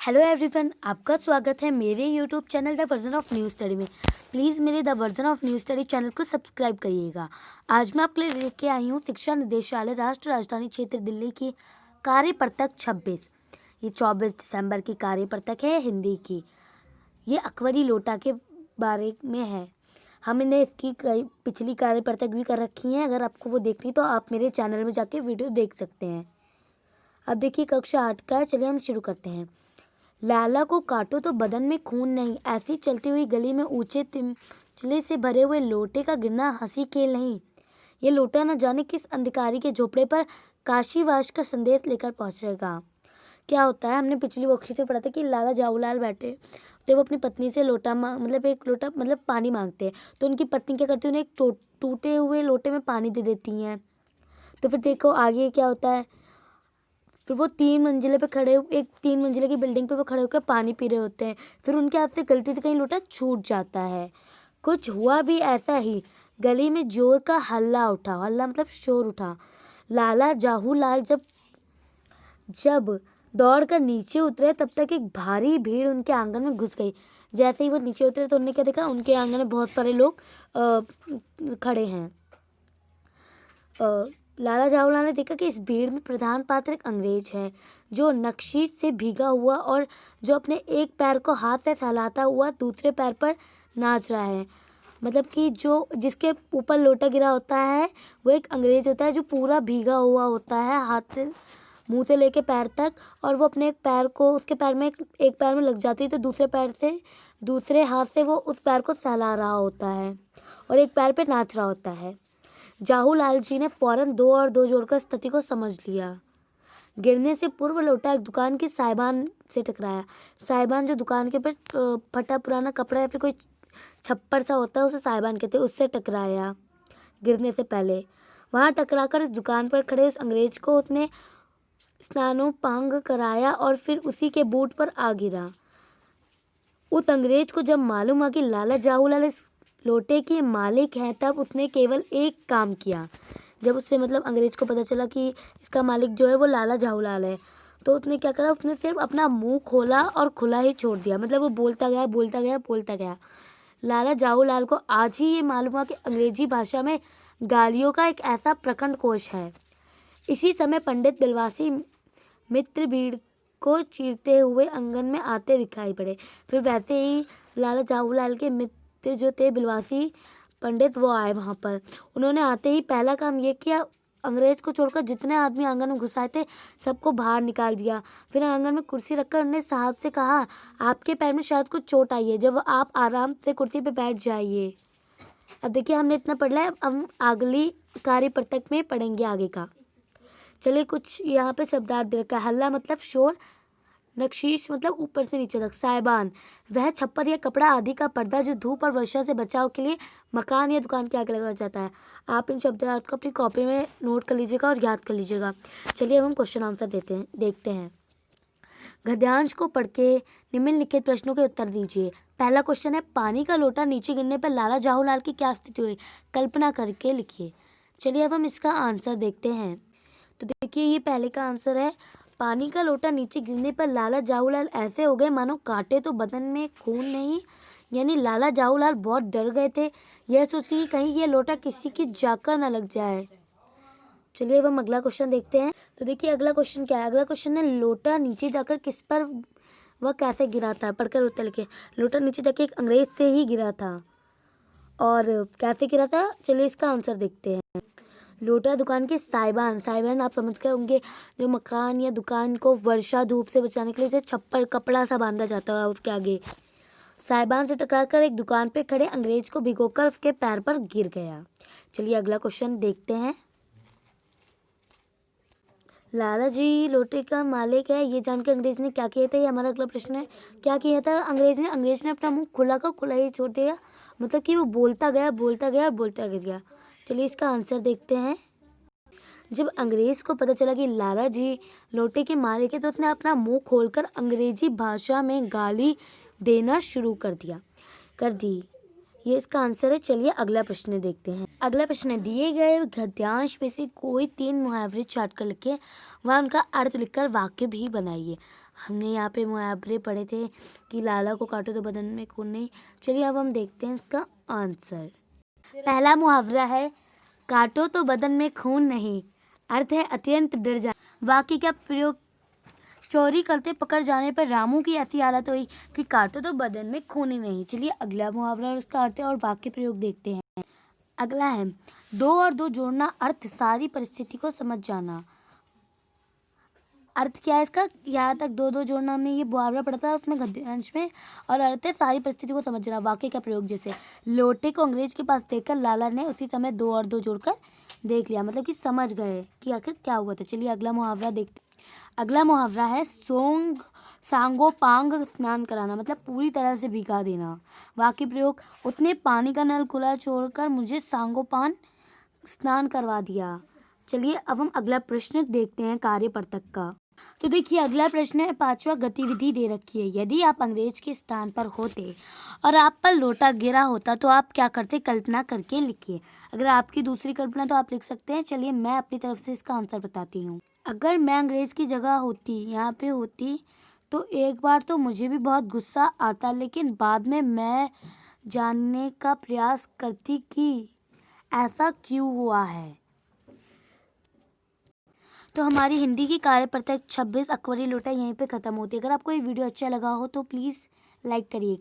Hello everyone, आपका स्वागत है मेरे YouTube channel the version of new study में। प्लीज़ मेरे the version of new study channel को सब्सक्राइब करिएगा। आज मैं आपके लिए लेके आई हूँ शिक्षा निदेशालय राष्ट्र राजधानी क्षेत्र दिल्ली की कार्यपत्रक 26। ये 24 दिसंबर की कार्यपत्रक है हिंदी की। ये अकबरी लोटा के बारे में है। हमने इसकी कई पिछली कार्यपत्रक भी कर रखी हैं। अगर आपको वो देखनी तो आप मेरे चैनल में जाके वीडियो देख सकते हैं। अब देखिए कक्षा 8 का है। चलिए हम शुरू करते हैं। लाला को काटो तो बदन में खून नहीं, ऐसी चलती हुई गली में ऊंचे तिमचले से भरे हुए लोटे का गिरना हंसी खेल नहीं। ये लोटा न जाने किस अंधकारी के झोपड़े पर काशीवास का संदेश लेकर पहुंचेगा। क्या होता है, हमने पिछली वर्कशीट में पढ़ा था कि लाला जाऊलाल बैठे तो वो अपनी पत्नी से लोटा एक लोटा पानी मांगते हैं। तो उनकी पत्नी क्या करती है, उन्हें एक टूटे हुए लोटे में पानी दे देती हैं। तो फिर देखो आगे क्या होता है। फिर वो 3 मंजिले पे खड़े, एक 3 मंजिले की बिल्डिंग पे वो खड़े होकर पानी पी रहे होते हैं। फिर उनके हाथ से गलती से कहीं लोटा छूट जाता है। कुछ हुआ भी ऐसा ही। गली में जोर का हल्ला उठा। हल्ला मतलब शोर उठा। लाला जाहूलाल जब दौड़कर नीचे उतरे तब तक एक भारी भीड़ उनके आंगन में घुस गई। जैसे ही वो नीचे उतरे तो उन्होंने क्या देखा, उनके आंगन में बहुत सारे लोग खड़े हैं। लाला जाहूलाल ने देखा कि इस भीड़ में प्रधान पात्र एक अंग्रेज है जो नक्शी से भीगा हुआ और जो अपने एक पैर को हाथ से सहलाता हुआ दूसरे पैर पर नाच रहा है। मतलब कि जो जिसके ऊपर लोटा गिरा होता है वो एक अंग्रेज होता है जो पूरा भीगा हुआ होता है हाथ से मुंह से लेके पैर तक, और वो अपने एक पैर को उसके पैर में एक पैर में लग जाती है तो दूसरे हाथ से वो उस पैर को सहला रहा होता है और एक पैर पे नाच रहा होता है। जाहूलाल जी ने फौरन 2 और 2 जोड़कर स्थिति को समझ लिया। गिरने से पूर्व लोटा एक दुकान की साइबान से टकराया। साइबान जो दुकान के ऊपर फटा पुराना कपड़ा या फिर कोई छप्पर सा होता है उसे साइबान कहते हैं, उससे टकराया गिरने से पहले। वहां टकराकर उस दुकान पर खड़े उस अंग्रेज को उसने स्नानोपांग कराया और फिर उसी के बूट पर आ गिरा। उस अंग्रेज को जब मालूम हुआ कि लाला जाहूलाल इस लोटे के मालिक है तब उसने केवल एक काम किया। जब उससे अंग्रेज को पता चला कि इसका मालिक जो है वो लाला जाहूलाल है तो उसने क्या करा, उसने सिर्फ अपना मुंह खोला और खुला ही छोड़ दिया। वो बोलता गया बोलता गया बोलता गया। लाला जाहूलाल को आज ही ये मालूम हुआ कि अंग्रेजी भाषा में गालियों का एक ऐसा प्रखंड कोश है। इसी समय पंडित बिलवासी मित्र भीड़ को चीरते हुए आंगन में आते दिखाई पड़े। फिर वैसे ही लाला जाहूलाल के मित्र जो थे बिलवासी पंडित वो आए वहाँ पर। उन्होंने आते ही पहला काम ये किया, अंग्रेज को छोड़कर जितने आदमी आंगन में घुस आए थे सबको बाहर निकाल दिया। फिर आंगन में कुर्सी रखकर उन्होंने साहब से कहा, आपके पैर में शायद कुछ चोट आई है, जब आप आराम से कुर्सी पे बैठ जाइए। अब देखिए हमने इतना पढ़ लिया, अब हम अगली कार्यपत्रक में पढ़ेंगे आगे का। चलिए कुछ यहाँ पे शब्दार्थ दे रखा है। हल्ला मतलब शोर, नक्शीश मतलब ऊपर से नीचे तक, साइबान वह छप्पर या कपड़ा आदि का पर्दा जो धूप और वर्षा से बचाव के लिए मकान या दुकान के आगे लगाया जाता है। आप इन शब्दार्थ को अपनी कॉपी में नोट कर लीजिएगा और याद कर लीजिएगा। चलिए अब हम क्वेश्चन आंसर देखते हैं। गद्यांश को पढ़ के निम्नलिखित प्रश्नों के उत्तर दीजिए। पहला क्वेश्चन है, पानी का लोटा नीचे गिरने पर लाला जाहूलाल की क्या स्थिति हुई, कल्पना करके लिखिए। चलिए अब हम इसका आंसर देखते हैं। तो देखिए ये पहले का आंसर है, पानी का लोटा नीचे गिरने पर लाला जाहूलाल ऐसे हो गए मानो काटे तो बदन में खून नहीं। यानी लाला जाहूलाल बहुत डर गए थे, यह सोच के कि कहीं ये लोटा किसी की जाकर ना लग जाए। चलिए अब हम अगला क्वेश्चन देखते हैं। तो देखिए अगला क्वेश्चन क्या है। अगला क्वेश्चन है, लोटा नीचे जाकर किस पर वह कैसे गिरा था, पढ़कर उत्तर लिखिए। लोटा नीचे जाके एक अंग्रेज से ही गिरा था। और कैसे गिरा था, चलिए इसका आंसर देखते हैं। लोटा दुकान के साइबान आप समझ गए होंगे, जो मकान या दुकान को वर्षा धूप से बचाने के लिए छप्पर कपड़ा सा बांधा जाता है उसके आगे। साइबान से टकराकर एक दुकान पे खड़े अंग्रेज को भिगोकर उसके पैर पर गिर गया। चलिए अगला क्वेश्चन देखते हैं। लाला जी लोटे का मालिक है, ये जानकर अंग्रेज ने क्या किया था, ये हमारा अगला प्रश्न है। क्या किया था अंग्रेज ने अपना मुंह खुला का खुला ही छोड़ दिया। कि वो बोलता गया और बोलता गया। चलिए इसका आंसर देखते हैं। जब अंग्रेज को पता चला कि लाला जी लोटे के मालिक है तो उसने अपना मुंह खोलकर अंग्रेजी भाषा में गाली देना शुरू कर दी। ये इसका आंसर है। चलिए अगला प्रश्न देखते हैं। अगला प्रश्न है, दिए गए गद्यांश में से कोई 3 मुहावरे चाट कर लिखिए, वहाँ उनका अर्थ लिखकर वाक्य भी बनाइए। हमने यहाँ पे मुहावरे पढ़े थे कि लाला को काटो तो बदन में खून नहीं। चलिए अब हम देखते हैं इसका आंसर। पहला मुहावरा है काटो तो बदन में खून नहीं, अर्थ है अत्यंत डर जा। वाक्य का प्रयोग, चोरी करते पकड़ जाने पर रामू की ऐसी हालत हुई कि काटो तो बदन में खून ही नहीं। चलिए अगला मुहावरा और उसका अर्थ और वाक्य प्रयोग देखते हैं। अगला है दो और दो जोड़ना, अर्थ सारी परिस्थिति को समझ जाना। अर्थ क्या है इसका? यहाँ तक दो दो जोड़ना हमने ये मुहावरा पढ़ा था उसमें गद्यांश में, और अर्थ है सारी परिस्थिति को समझना। वाक्य का प्रयोग, जैसे लोटे को अंग्रेज के पास देखकर लाला ने उसी समय दो और दो जोड़कर देख लिया, मतलब कि समझ गए कि आखिर क्या हुआ था। चलिए अगला मुहावरा देखते। अगला मुहावरा है सांगो पांग स्नान कराना, मतलब पूरी तरह से भिगा देना। वाक्य प्रयोग, उसने पानी का नल खुला छोड़कर मुझे सांगोपान स्नान करवा दिया। चलिए अब हम अगला प्रश्न देखते हैं कार्यपर्थक का। तो देखिए अगला प्रश्न है, पांचवा गतिविधि दे रखी है। यदि आप अंग्रेज के स्थान पर होते और आप पर लोटा गिरा होता तो आप क्या करते? कल्पना करके लिखिए। अगर आपकी दूसरी कल्पना तो आप लिख सकते हैं। चलिए मैं अपनी तरफ से इसका आंसर बताती हूँ। अगर मैं अंग्रेज की जगह होती, यहाँ पे होती, तो एक बार तो मुझे भी बहुत गुस्सा आता, लेकिन बाद में मैं जानने का प्रयास करती कि ऐसा क्यों हुआ है। तो हमारी हिंदी की कार्यपत्रक 26 अकबरी लोटा यहीं पे ख़त्म होती है। अगर आपको ये वीडियो अच्छा लगा हो तो प्लीज़ लाइक करिएगा।